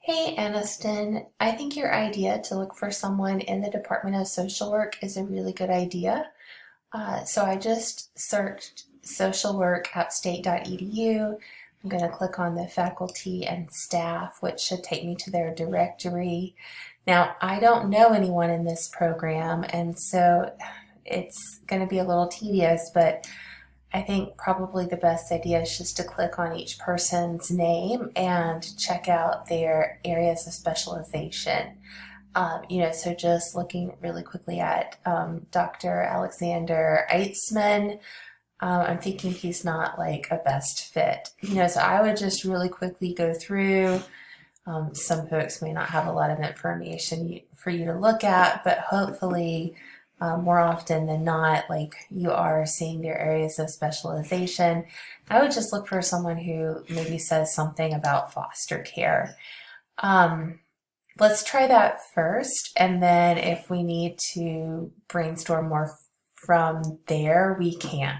Hey, Annisten, I think your idea to look for someone in the Department of Social Work is a really good idea. So I just searched socialworkupstate.edu. I'm going to click on the faculty and staff, which should take me to their directory. Now, I don't know anyone in this program, and so it's going to be a little tedious, but I think probably the best idea is just to click on each person's name and check out their areas of specialization. So just looking really quickly at Dr. Alexander Eitzman, I'm thinking he's not like a best fit. So I would just really quickly go through. Some folks may not have a lot of information for you to look at, but hopefully more often than not, like you are seeing their areas of specialization. I would just look for someone who maybe says something about foster care. Um, let's try that first, and then if we need to brainstorm more from there, we can.